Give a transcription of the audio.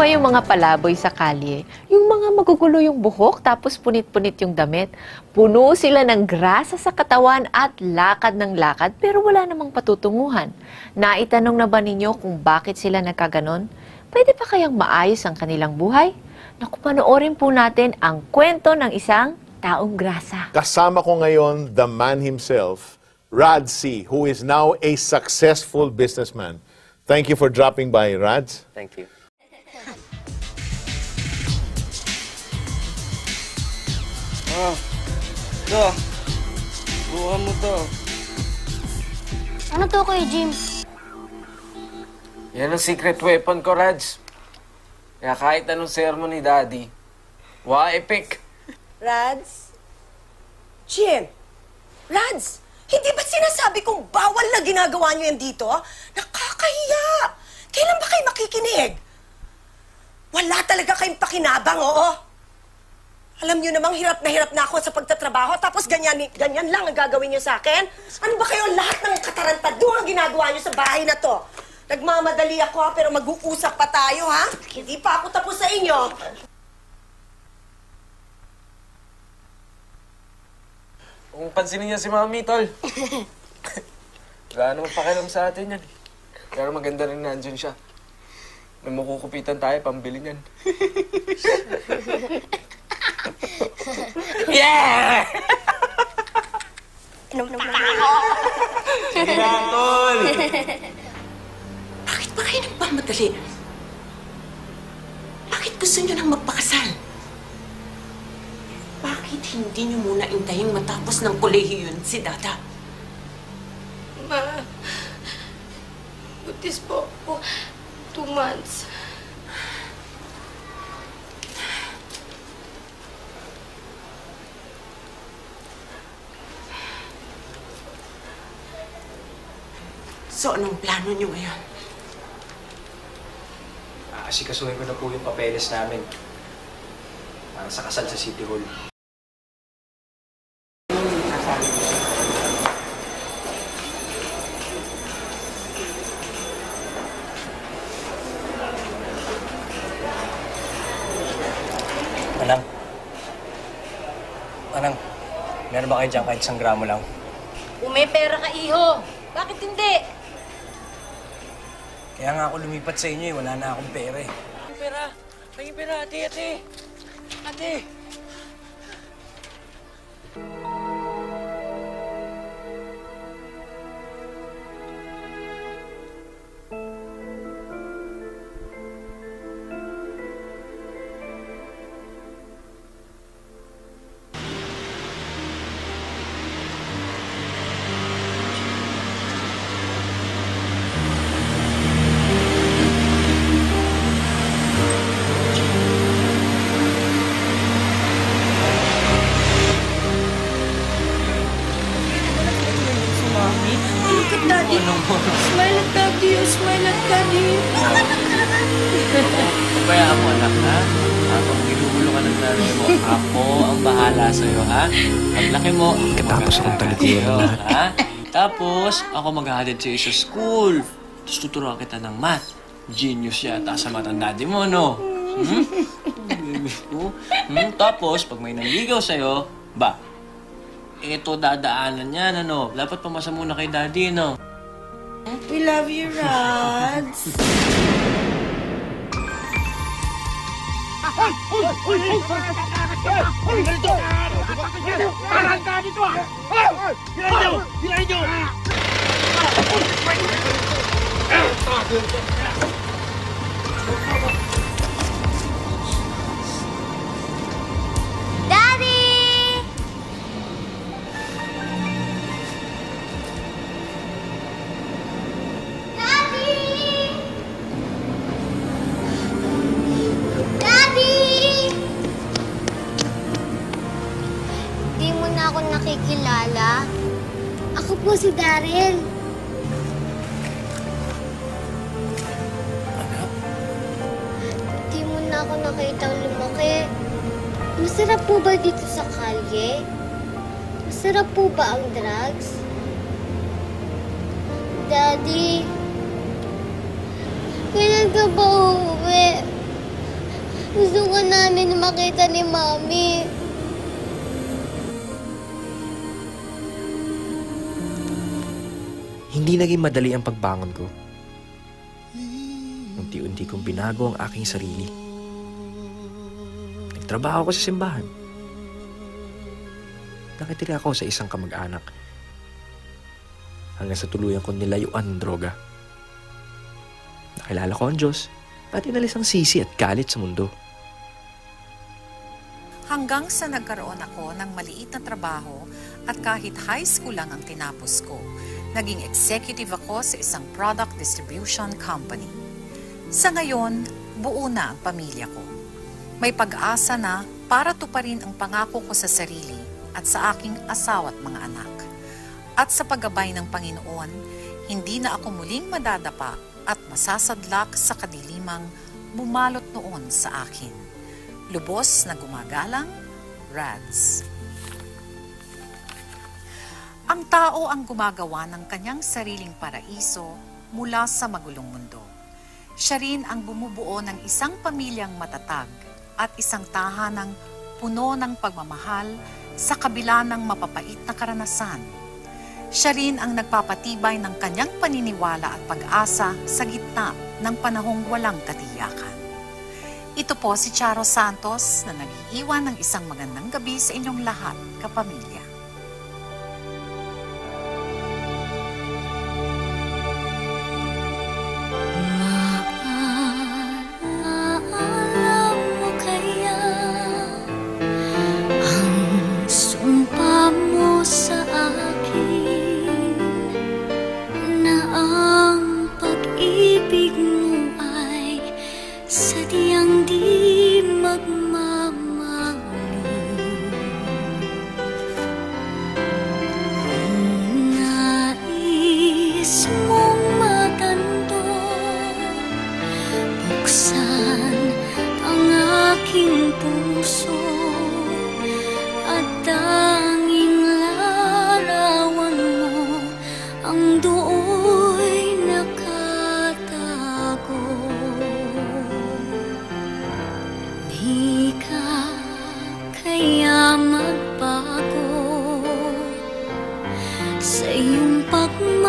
ba yung mga palaboy sa kalye? Yung mga magugulo yung buhok tapos punit-punit yung damit. Puno sila ng grasa sa katawan at lakad ng lakad pero wala namang patutunguhan. Naitanong na ba ninyo kung bakit sila nagkaganon? Pwede pa kayang maayos ang kanilang buhay? Naku, panoorin po natin ang kwento ng isang taong grasa. Kasama ko ngayon the man himself, Rads C., who is now a successful businessman. Thank you for dropping by, Rads. Thank you. Ito. Buha mo to. Ano to, Kuya Jim? Yan ang secret weapon ko, Rads. Kaya kahit anong sermon ni Daddy, epic. Rads? Jim! Rads! Hindi ba sinasabi kong bawal na ginagawa niyo yan dito? Nakakahiya! Kailan ba kayo makikinig? Wala talaga kayong pakinabang, oo? Alam niyo namang hirap na ako sa pagtatrabaho, tapos ganyan lang ang gagawin niyo sa akin? Ano ba kayo lahat ng katarantado ang ginagawa niyo sa bahay na to? Nagmamadali ako, ha, pero mag-uusap pa tayo, ha? Hindi pa ako tapos sa inyo. Kung pansinin niya si Mami, Tol. Wala naman pakialam sa atin yan. Pero maganda rin nandyan siya. May makukupitan tayo, pambili niyan. Yeah! Sige na, Tol! Bakit ba kayo nagmamadali? Bakit gusto niyo nang magpakasal? Bakit hindi niyo muna intayin matapos ng kolehiyo yun si Dada? Ma, butis po ako. 2 months. So, anong plano niyo ngayon? Asikasuhin ko na po yung papeles namin para sa kasal sa City Hall. Manang, meron ba kayo dyan kahit 1 gramo lang? Kung may pera ka, iho. Bakit hindi? Kaya nga ako lumipat sa inyo eh, wala na akong pera eh. Pera, ate. Ate! Look at Daddy. Smile at Daddy. Smile at Daddy. Kaya mo, anak, ha? Habang ginugulo ka ng nanay mo, ako ang bahala sa'yo, ha? Paglaki mo, Katapos akong talikuran na lahat. ha? Tapos, ako maghahatid sa'yo sa school. Tapos tuturuan kita ng math. Genius yata sa math ang daddy mo, no? Tapos, pag may nanligaw sa'yo, ito dadaanan yan, ano? Dapat pamasa muna kay daddy, no? We love you, Rads. Daddy! Di mo na ako nakikilala. Ako po si Daryl. Di mo na ako nakitang lumaki. Masarap po ba dito sa kalye? Masarap po ba ang drugs? Daddy, kailan ka ba uuwi? Gusto ka namin makita ni Mami. Hindi naging madali ang pagbangon ko. Unti-unti kong binago ang aking sarili. Nagtrabaho ako sa simbahan. Nakitira ako sa isang kamag-anak. Hanggang sa tuluyan ko nilayuan ang droga. Nakilala ko ang Diyos at inalis ang sisi at galit sa mundo. Hanggang sa nagkaroon ako ng maliit na trabaho at kahit high school lang ang tinapos ko, naging executive ako sa isang product distribution company. Sa ngayon, buo na ang pamilya ko. May pag-asa na para tuparin ang pangako ko sa sarili at sa aking asawa at mga anak. At sa paggabay ng Panginoon, hindi na ako muling madadapa at masasadlak sa kadilimang bumalot noon sa akin. Lubos na gumagalang, Rads. Ang tao ang gumagawa ng kanyang sariling paraiso mula sa magulong mundo. Siya rin ang bumubuo ng isang pamilyang matatag at isang tahanang puno ng pagmamahal sa kabila ng mapapait na karanasan. Siya rin ang nagpapatibay ng kanyang paniniwala at pag-asa sa gitna ng panahong walang katiyakan. Ito po si Charo Santos na nag-iiwan ng isang magandang gabi sa inyong lahat, kapamilya. Sa iyong pagmamahal